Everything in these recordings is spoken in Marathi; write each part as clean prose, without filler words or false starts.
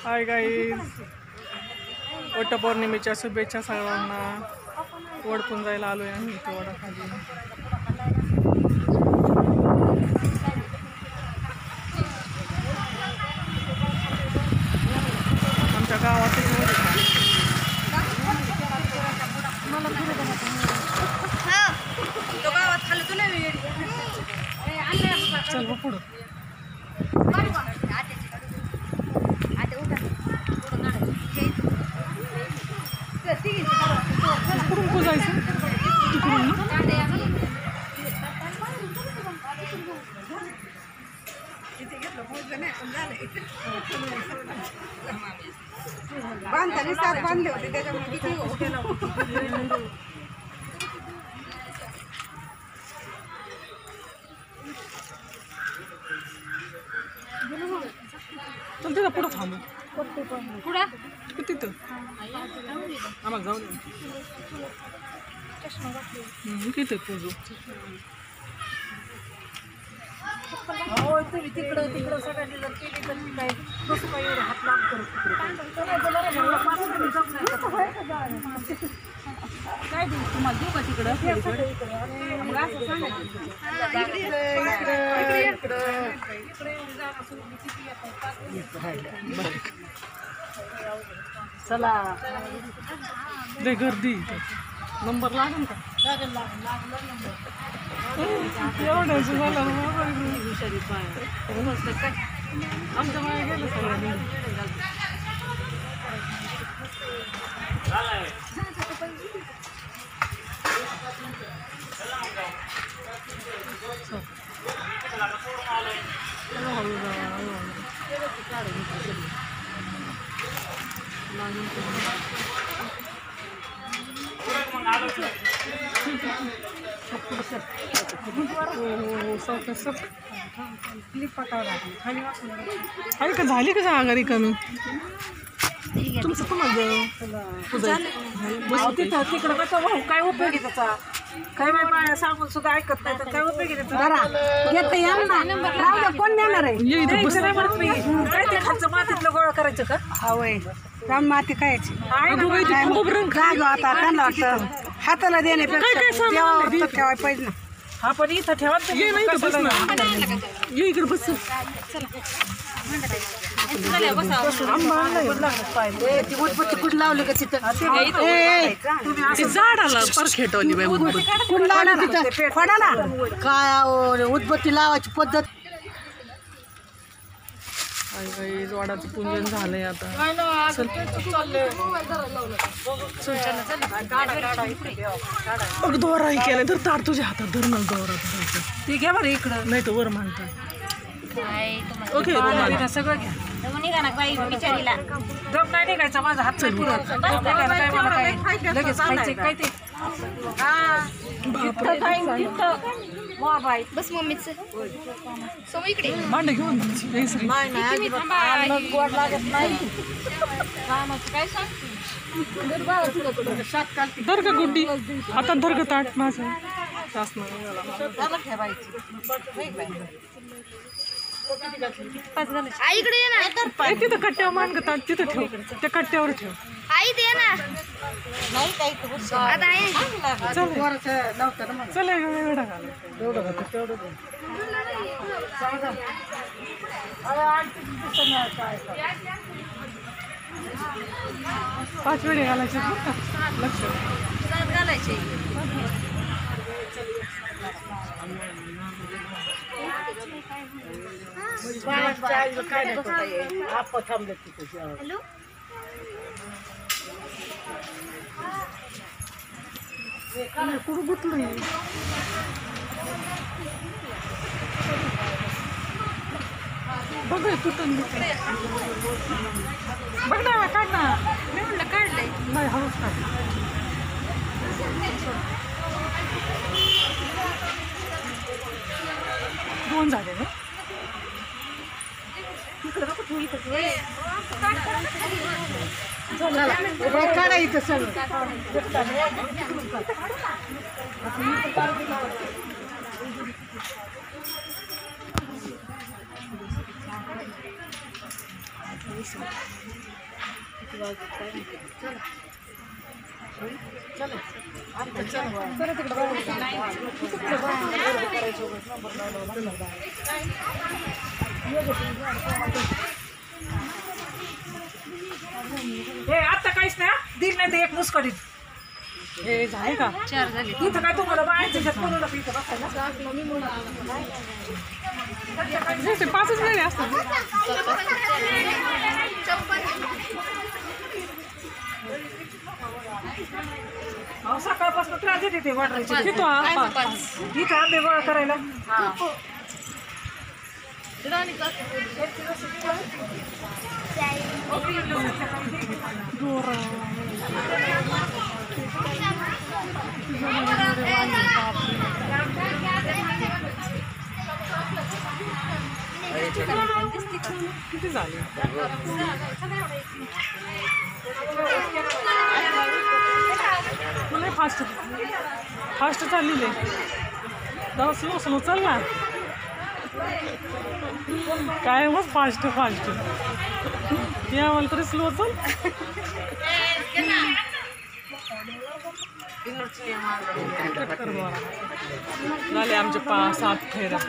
हाय गाईज, वटपौर्णिमेच्या शुभेच्छा सगळ्यांना. वडपून जायला आलोय आम्ही इथे वडाखाली. आमच्या गावात चल पुढं. कुठून पोजायचं तिकडून बांधताना सात बांधले होते त्याच्यामुळे चल तिथं पुढं थांबू. पुढं तिथं आम्हाला जाऊ दे. किती पोजू तुम्ही तिकडं तिकडं सगळ्यांनी जर केली तर मी काय कसं काय एवढं हात लांब करत काय देऊ तुम्हाला देऊ का तिकडं मग असं सांगायचं चला लय गर्दी. नंबर लागेल का? एवढ्याच झालं आमच्या मागे गेलं सगळं. आहे का? झाली का जागारी कमी तुमचं? तिथं तिकडं कसं भाऊ काय उपयोगी त्याचा काय बाय सांगून सुद्धा ऐकत नाही तर काय उपयोगी कोण देणार आहे? काय ते खालचं मातीतलं गोळा करायचं का? आवय राम माती खायची आता त्यांना वाटतं हाताला देण्यापेक्षा देवावर ठेवायला पाहिजे ना. हा पण इथं ठेवा ये इकडे बस. कुठ लावली का तिथं झाडाला परखेटवली बाई उदबत्ती. कुठ लावली तिथं फडा ना काय उदबत्ती लावायची पद्धत. वाडाचं पूजन झालंय आता. दोराही केलाय तर तार तुझ्या हातात धरणं दोरा धरायचं. ते घ्या बरं इकडं नाही तर वर मानतात. ओके सगळं घ्या. दम नाही निघायचा माझा हात चल लगेच खायचे काय ते बस मम्मीच सो इकडे भांडे घेऊन गोड लागत नाही. धर का गुड्डी आता धर का ताट माझं आई इकडे ये ना. तिथं कट्ट्यावर मान का ताट तिथं ठेव. त्या कट्ट्यावर ठेव. आई दे ना. आता आहे चल एवढा घाल. पाच वेळे घालायचे लक्ष घालायचे. हॅलो कुठं गुतलं बघ तुटून बघ ना. काढ ना. मी म्हणलं काढलंय. नाही हळूच काढ. दोन झाले ना. काढायचं सगळं हे आता काहीच नाही दिल नाही ते एक मुस्कडीत हे झाले का 4 झाले. इथं काय तुम्हाला बाहेरच्या इथं बसायला ते 5च झाले असतात अहो, सकाळपासून त्रास देते ते वाटायचे किती हा? इथं आंबे गोळा करायला किती झाले मला फास्ट चाललेली जरा स्लो स्लो चाल ना काय मग फास्ट या मला तरी स्लो चल झाले आमचे 5-7 फेऱ्या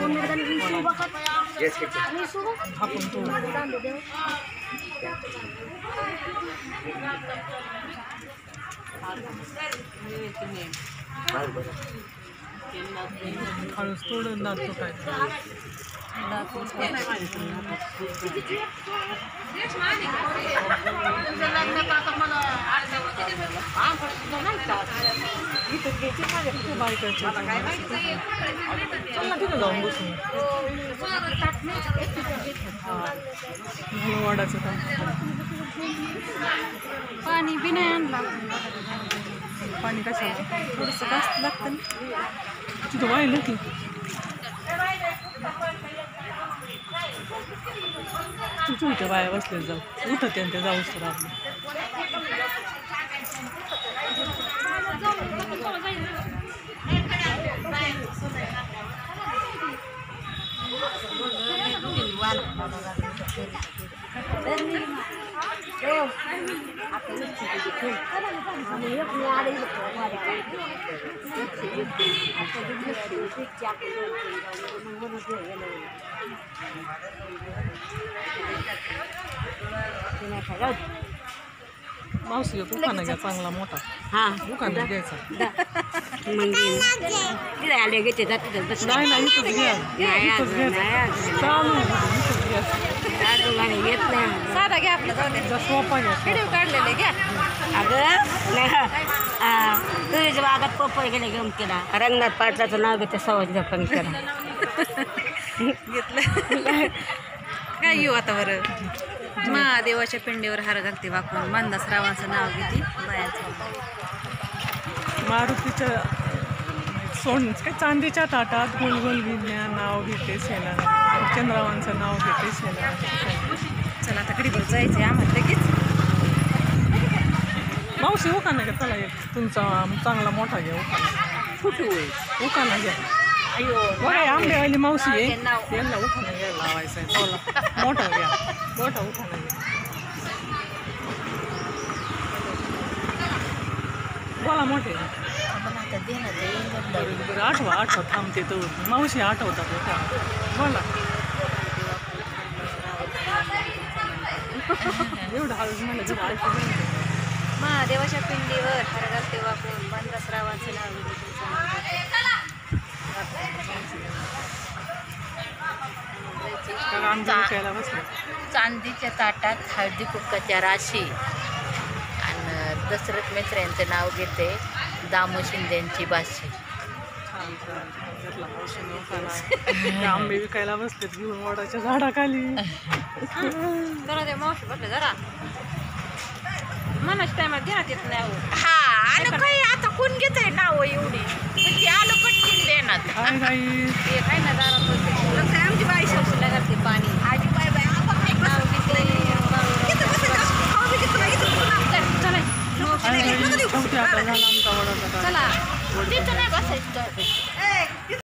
आपण तो हळूच तोडून दात तुटायचं तिथं जाऊन बसून वाडाचं काम पाणी बी नाही आणलं पाणी कशाला थोडंसं जास्त लागतं ना. तिथं वाहिलं की तुमच्या बाया बसले जाऊ उठत ते जाऊच तर आपलं मावशी उखाणा घ्या चांगला मोठा उखाणा घ्यायचा नाही इथंच घ्यायचा चालू साधा घ्या आपलं जाऊ दे. सोपा घ्या व्हिडिओ काढलेले घ्या. तुझ्या बागात पपई गेले घेऊन केला रंगनाथ पाटलाचं नाव घेते सवाज जपन केला घेतलं काय घेऊ आता बरं. महादेवाच्या पिंडीवर हार घालते वाकून मानदास रावांचं नाव घेते बायाचं. मारुतीच्या काय चांदीच्या ताटात गोलगोल गिन्या नाव घेते सेना चंद्रावांचं नाव घेते सेना. चला आता कडीवर जायचं आहे आम्हाला लगेच. मावशी उखाणा घ्या चला एक तुमचा चांगला मोठा घ्या उखाणा घ्या बघा आंबेवाली मावशी आहे यांना उखाणा घ्यायला लावायचं आहे चला मोठा घ्या मोठा उखाणा घ्या बोला मोठे बरं आठवा थांबते तो मावशी आठवतात का बोला एवढं हळूच म्हणलं महादेवाच्या पिंडीवर हार घालते वाकून मानदास रावांचं नाव बसले. चांदीच्या ताटात हळदी कुंकाच्या राशी आणि दशरथ मित्र यांचं नाव घेते दामू शिंदेची बाशी. आंबे विकायला बसलेत घेऊन वडाच्या झाडाखाली. जरा ते मावशी बसले जरा मनाच्या टायमात घेण्यात येत नाही. हा आणि काही आता कोण घेतंय नाव एवढी म्हणजे आलं पटकन देणार काय ते काय ना जरा